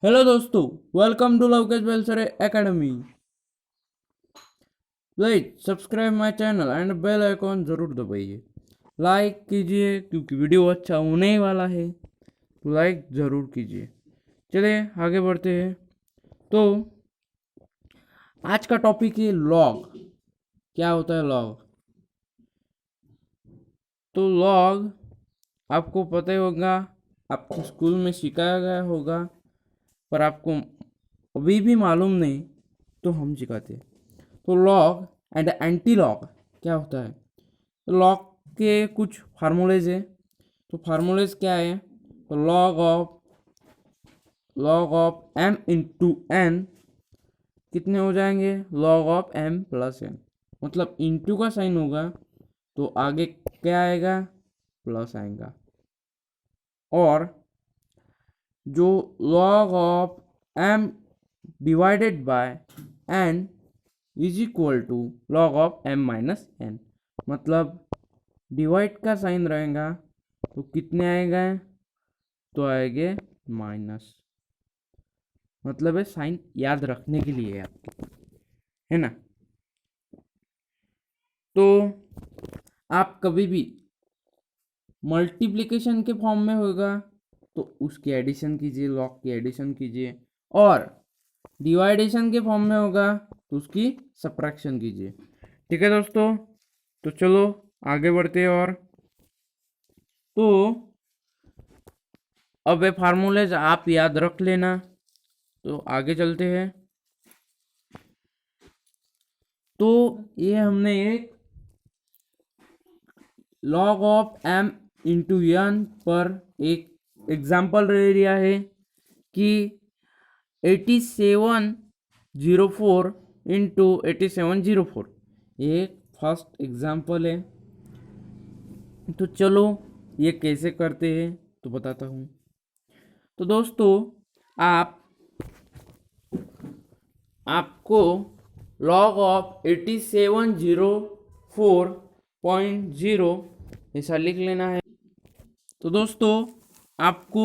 Hello दोस्तों, welcome to Lovekesh Belsare academy. Please subscribe my channel and bell icon ज़रूर दबाइए। Like कीजिए क्योंकि वीडियो अच्छा होने ही वाला है, तो लाइक ज़रूर कीजिए। चलिए आगे बढ़ते हैं। तो आज का टॉपिक है लॉग। क्या होता है लॉग? तो लॉग आपको पता ही होगा, आपको स्कूल में सिखाया गया होगा, पर आपको अभी भी मालूम नहीं तो हम सिखाते हैं। तो लॉग एंड एंटी लॉग क्या होता है? तो लॉग के कुछ फार्मूलेज है। तो फार्मूलेज क्या है? तो log of M into N कितने हो जाएंगे? Log of M plus N. मतलब इंटू का साइन होगा तो आगे क्या आएगा? प्लस आएगा। और जो log of M divided by N is equal to log of M minus N. मतलब डिवाइड का साइन रहेगा तो कितने आएगा? तो आएंगे माइनस। मतलब है साइन याद रखने के लिए आपके, है ना? तो आप कभी भी मल्टीप्लिकेशन के फॉर्म में होगा तो उसकी एडिशन कीजिए, लॉग की एडिशन कीजिए। और डिवाइडेशन के फॉर्म में होगा तो उसकी सब्ट्रैक्शन कीजिए। ठीक है दोस्तों, तो चलो आगे बढ़ते हैं। और तो अब ये फार्मूलेज आप याद रख लेना। तो आगे चलते हैं। तो ये हमने एक log of M into N पर एक एग्जाम्पल ले लिया है कि 8704 इंटू 8704 ये फर्स्ट एग्जाम्पल है। तो चलो ये कैसे करते हैं तो बताता हूँ। तो दोस्तों आप आपको लॉग ऑफ 8704.0 ऐसा लिख लेना है। तो दोस्तों आपको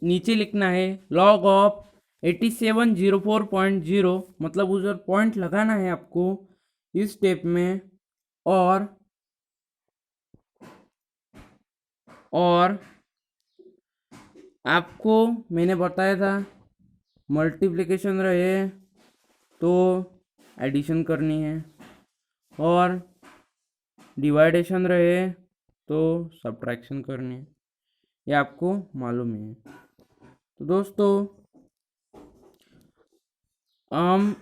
नीचे लिखना है लॉग ऑफ 8704.0, मतलब उधर पॉइंट लगाना है आपको इस स्टेप में। और और आपको मैंने बताया था मल्टीप्लिकेशन रहे तो एडिशन करनी है, और डिवाइडेशन रहे तो सब्ट्रैक्शन करनी है। ये आपको मालूम ही है। तो दोस्तों हम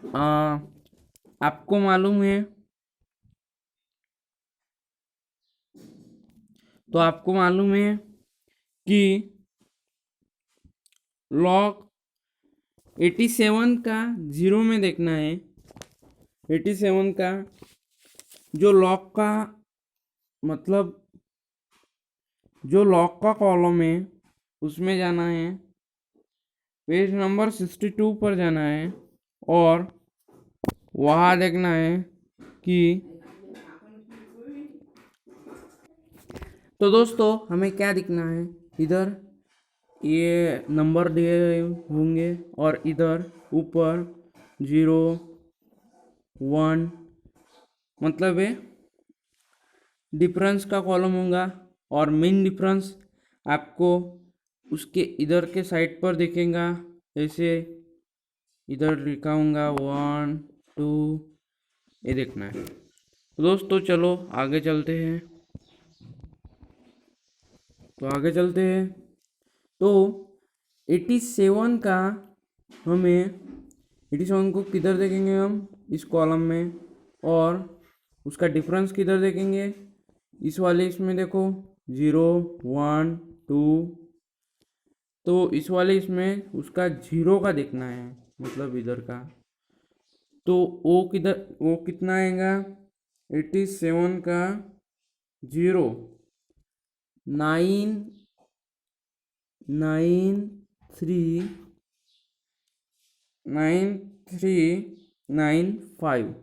आपको मालूम है, तो आपको मालूम है कि लॉग 87 का जीरो में देखना है। 87 का जो लॉग का मतलब जो लॉग का कॉलम है उसमें जाना है, पेज नंबर 62 पर जाना है और वहाँ देखना है कि तो दोस्तों हमें क्या दिखना है? इधर ये नंबर दिए होंगे और इधर ऊपर 0 1, मतलब है डिफरेंस का कॉलम होगा। और मेन डिफरेंस आपको उसके इधर के साइड पर दिखेगा, ऐसे इधर लिखा होगा 1 2, ये देखना है। तो दोस्तों चलो आगे चलते हैं। तो 87 का हमें 87 को किधर देखेंगे? हम इस कॉलम में। और उसका डिफरेंस किधर देखेंगे? इस वाले इसमें देखो 0 1 2। तो इस वाले इसमें उसका जीरो का देखना है, मतलब इधर का। तो वो कितना आएगा? 87 का जीरो 99395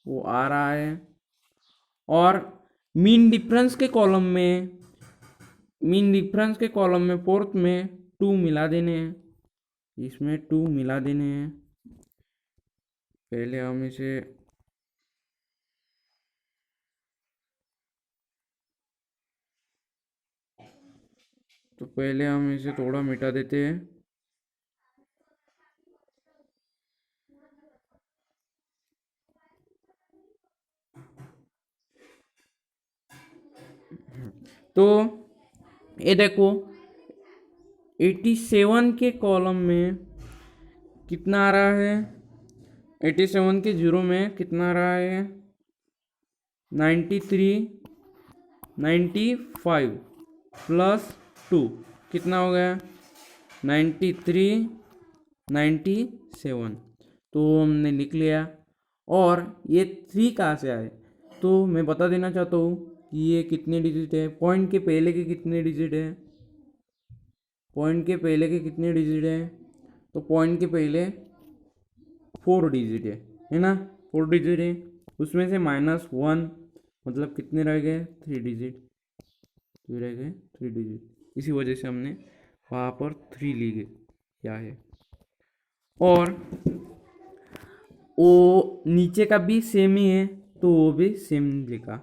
वो आ रहा है। और मीन डिफरेंस के कॉलम में फोर्थ में 2 मिला देने हैं। इसमें 2 मिला देने हैं। पहले हम इसे थोड़ा मिटा देते हैं। तो ये देखो 87 के कॉलम में कितना आ रहा है, 87 के जीरो में कितना आ रहा है, 93 95 प्लस 2 कितना हो गया, 93 97। तो हमने लिख लिया। और ये 3 कहाँ से आए, तो मैं बता देना चाहता हूँ कि ये कितने डिजिट है। पॉइंट के पहले के कितने डिजिट है, पॉइंट के पहले के कितने डिजिट है, तो पॉइंट के पहले 4 डिजिट है ना, 4 डिजिट है। उसमें से -1 मतलब कितने रह गए, 3 डिजिट, तो रह गए 3 डिजिट। इसी वजह से हमने वहाँ पर 3 ली गई क्या है। और वो नीचे का भी सेम ही है, तो वो भी सेम लिखा।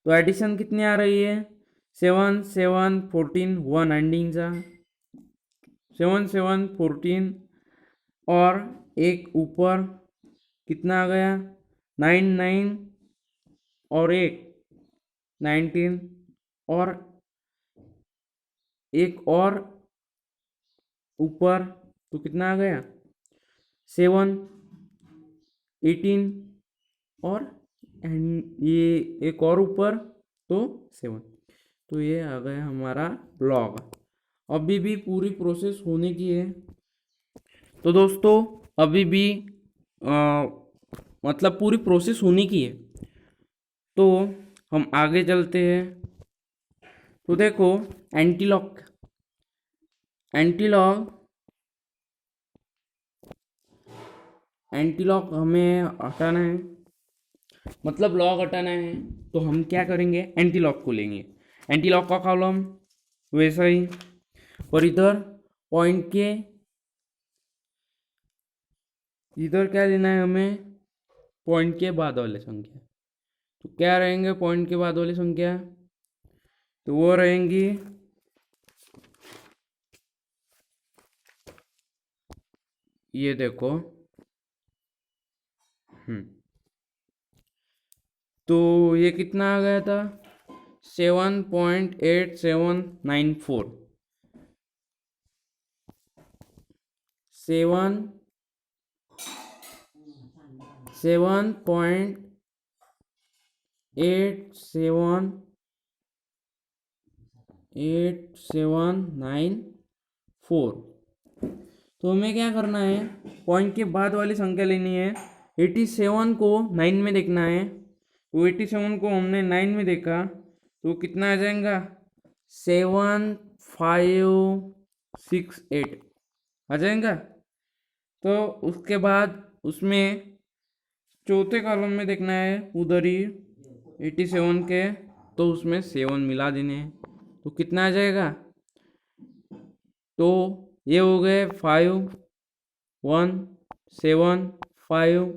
तो एडिशन कितनी आ रही है, 7 7 14 1 एंडिंग सा 7 7 14। और एक ऊपर कितना आ गया, 9 9 और एक 19। और एक और ऊपर तो कितना आ गया, 7 18। और ये एक और ऊपर तो 7। तो ये आ गया हमारा ब्लॉग। अभी भी पूरी प्रोसेस होने की है। तो दोस्तों अभी भी मतलब पूरी प्रोसेस होने की है, तो हम आगे चलते हैं। तो देखो एंटीलॉक हमें हटाना है, मतलब लॉग हटाना है। तो हम क्या करेंगे, एंटीलॉक को लेंगे, एंटीलॉक का कॉलम वैसा ही। और इधर पॉइंट के इधर क्या लेना है हमें, पॉइंट के बाद वाले संख्या। तो क्या रहेंगे पॉइंट के बाद वाली संख्या, तो वो रहेंगी ये देखो। तो ये कितना आ गया था, 7.8794 7.8794। तो हमें क्या करना है, पॉइंट के बाद वाली संख्या लेनी है। 87 को 9 में देखना है। तो 87 को हमने 9 में देखा तो कितना आ जाएगा, 7568 आ जाएगा। तो उसके बाद उसमें चौथे कॉलम में देखना है उधर ही 87 के, तो उसमें 7 मिला देने हैं। तो कितना आ जाएगा, तो ये हो गए 5175।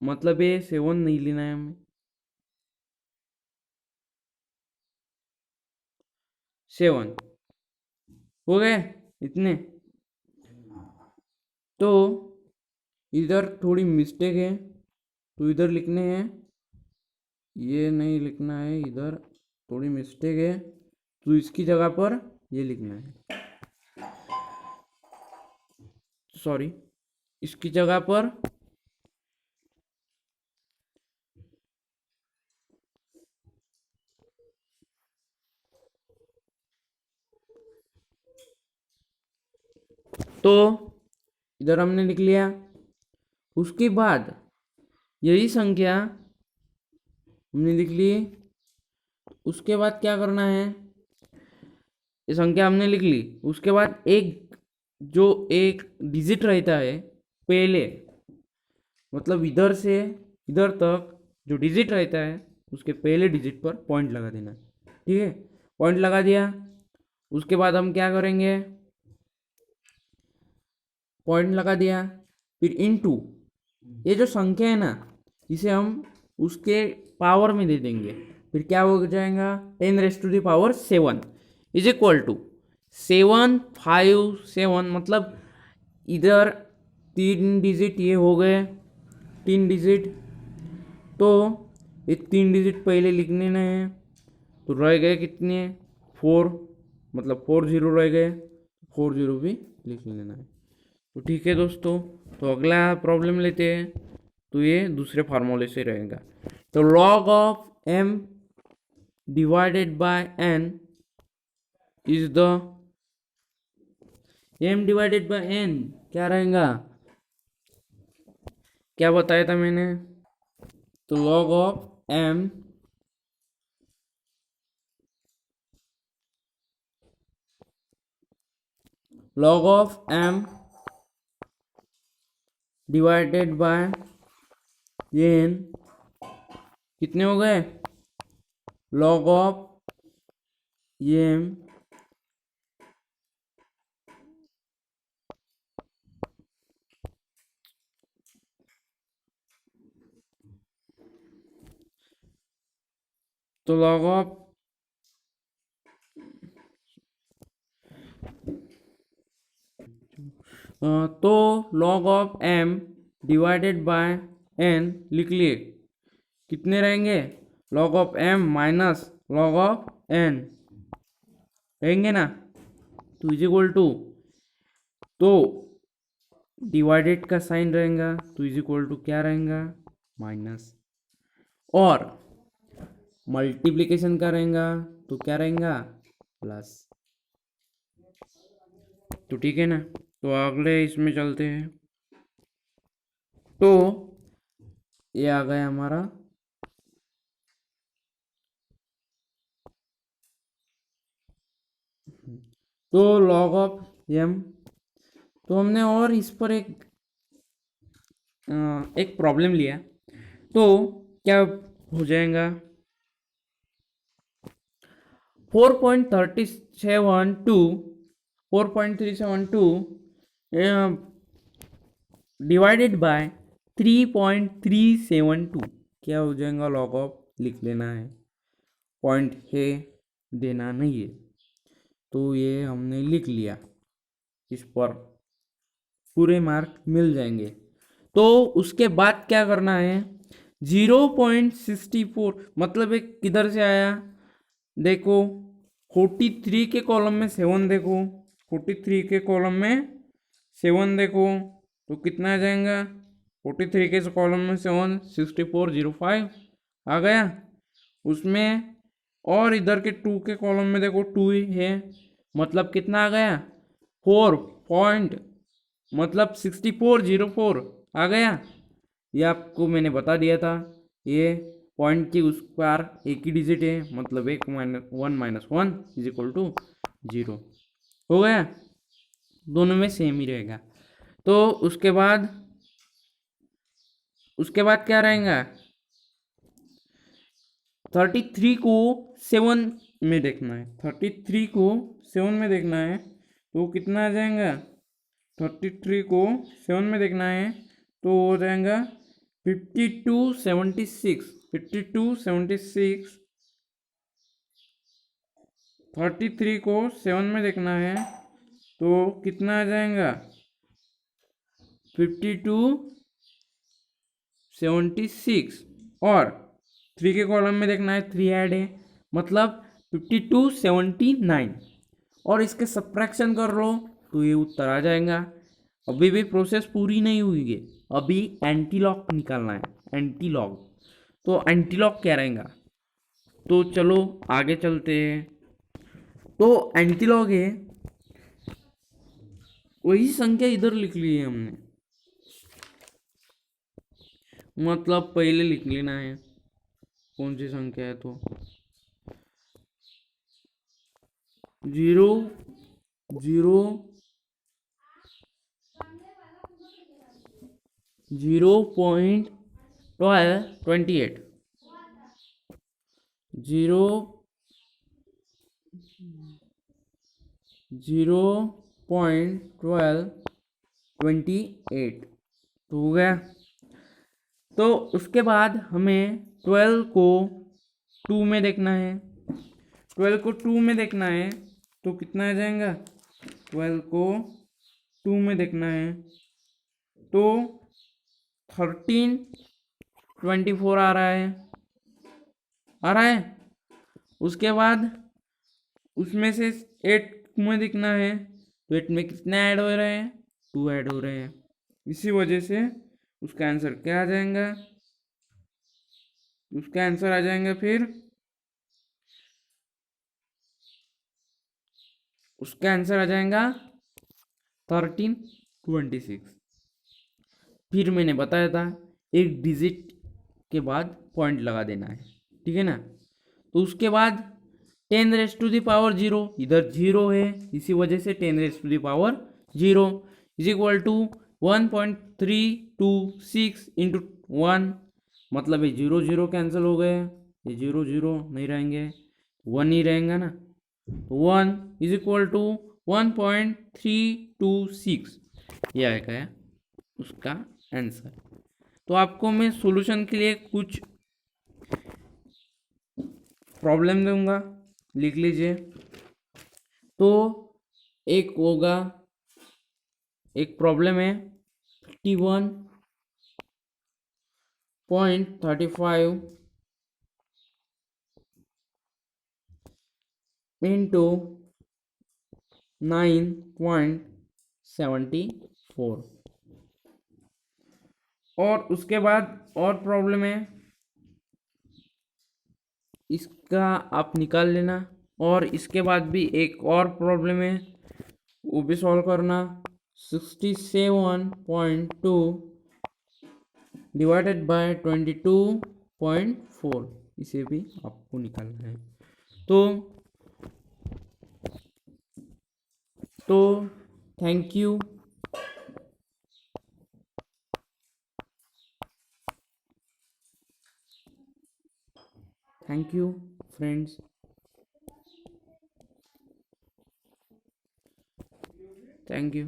मतलब ये 7 नहीं लेना है हमें, 7 हो गए इतने। तो इधर थोड़ी मिस्टेक है, तो इधर लिखने हैं, ये नहीं लिखना है, इधर थोड़ी मिस्टेक है, तो इसकी जगह पर ये लिखना है, सॉरी, इसकी जगह पर तो इधर हमने लिख लिया। उसके बाद यही संख्या हमने लिख ली। उसके बाद क्या करना है, ये संख्या हमने लिख ली। उसके बाद एक डिजिट रहता है पहले, मतलब इधर से इधर तक जो डिजिट रहता है उसके पहले डिजिट पर पॉइंट लगा देना, ठीक है। पॉइंट लगा दिया। उसके बाद हम क्या करेंगे, पॉइंट लगा दिया, फिर इनटू ये जो संख्या है ना इसे हम उसके पावर में दे देंगे, फिर क्या हो जाएगा 10⁻⁷ इज इक्वल टू 757, मतलब इधर 3 डिजिट ये हो गए 3 डिजिट, तो ये 3 डिजिट पहले लिखने ना है, तो रह गए कितने 4, मतलब 4 0 रह गए, 4 0 भी लिख लेना है। तो ठीक है दोस्तों, तो अगला प्रॉब्लम लेते हैं, तो ये दूसरे फार्मूले से रहेगा। तो log of m divided by n is the m divided by n क्या रहेगा, क्या बताया था मैंने, तो log of m divided by n कितने हो गए, log ऑफ m तो log ऑफ तो log of m divided by n लिख लिए, कितने रहेंगे log of m minus log of n रहेंगे ना, तो इज इक्वल टू, तो डिवाइडेड का साइन रहेगा तो इज इक्वल टू क्या रहेगा माइनस, और मल्टीप्लिकेशन का रहेगा तो क्या रहेगा प्लस। तो ठीक है ना, तो अगले इसमें चलते हैं। तो ये आ गया हमारा तो log ऑफ m, तो हमने और इस पर एक प्रॉब्लम लिया, तो क्या हो जाएगा 4.372 डिवाइडेड बाय 3.372 क्या हो जाएगा log ऑफ, लिख लेना है, पॉइंट है देना नहीं है, तो ये हमने लिख लिया, इस पर पूरे मार्क मिल जाएंगे। तो उसके बाद क्या करना है 0.64, मतलब एक किधर से आया देखो 43 के कॉलम में 7 देखो, 43 के कॉलम में 7 देखो, तो कितना आ जाएगा 43 के कॉलम में 7 6405 आ गया उसमें, और इधर के 2 के कॉलम में देखो 2 ही है, मतलब कितना आ गया 4 पॉइंट, मतलब 6404 आ गया। ये आपको मैंने बता दिया था, ये पॉइंट की उस पार एक ही डिजिट है, मतलब 1 - 1 इज इक्वल टू 0 हो गया, दोनों में सेम ही रहेगा। तो उसके बाद क्या रहेगा 33 को 7 में देखना है, 33 को 7 में देखना है, तो कितना आ जाएगा 33 को 7 में देखना है, तो हो जाएगा 5276 5276, 33 को 7 में देखना है तो कितना आ जाएगा 5276, और 3 के कॉलम में देखना है 3 ऐड है, मतलब 5279, और इसके सब्ट्रैक्शन कर लो तो ये उत्तर आ जाएगा। अभी भी प्रोसेस पूरी नहीं हुई है, अभी एंटीलॉग निकालना है, एंटीलॉग, तो एंटीलॉग क्या रहेगा, तो चलो आगे चलते हैं। तो एंटीलॉग है वही संख्या इधर लिख ली है हमने, मतलब पहले लिख लेना है कौन सी संख्या है, तो 0 0 0.1228 0.1228 28 तो हो गया। तो उसके बाद हमें 12 को 2 में देखना है। 12 को 2 में देखना है तो कितना आ जाएगा? 12 को 2 में देखना है तो 13 24 आ रहा है, आ रहा है। उसके बाद उसमें से 8 में दिखना है तो 8 में कितने ऐड हो रहे हैं? 2 ऐड हो रहे हैं। इसी वजह से उसका आंसर क्या आ जाएगा? उसका आंसर आ जाएगा फिर उसका आंसर आ जाएगा 1326। फिर मैंने बताया था एक डिजिट के बाद पॉइंट लगा देना है, ठीक है ना। तो उसके बाद 10 रेस टू द पावर 0, इधर 0 है, इसी वजह से 10 raise to the power 0 is equal to 1.326 into 1, मतलब ये 0 0 कैंसिल हो गए, ये 0 0 नहीं रहेंगे, 1 ही रहेंगे ना। 1 इज इक्वल टू 1.326, ये आएगा उसका आंसर। तो आपको मैं सॉल्यूशन के लिए कुछ प्रॉब्लम दूंगा, लिख लीजिए। तो एक होगा, एक प्रॉब्लम है 51.35 इंटू 9.74। और उसके बाद और प्रॉब्लम है, इसका आप निकाल लेना। और इसके बाद भी एक और प्रॉब्लम है, वो भी सॉल्व करना। 67.2 डिवाइडेड बाय 22.4, इसे भी आपको निकालना है। तो thank you. Thank you friends. Thank you.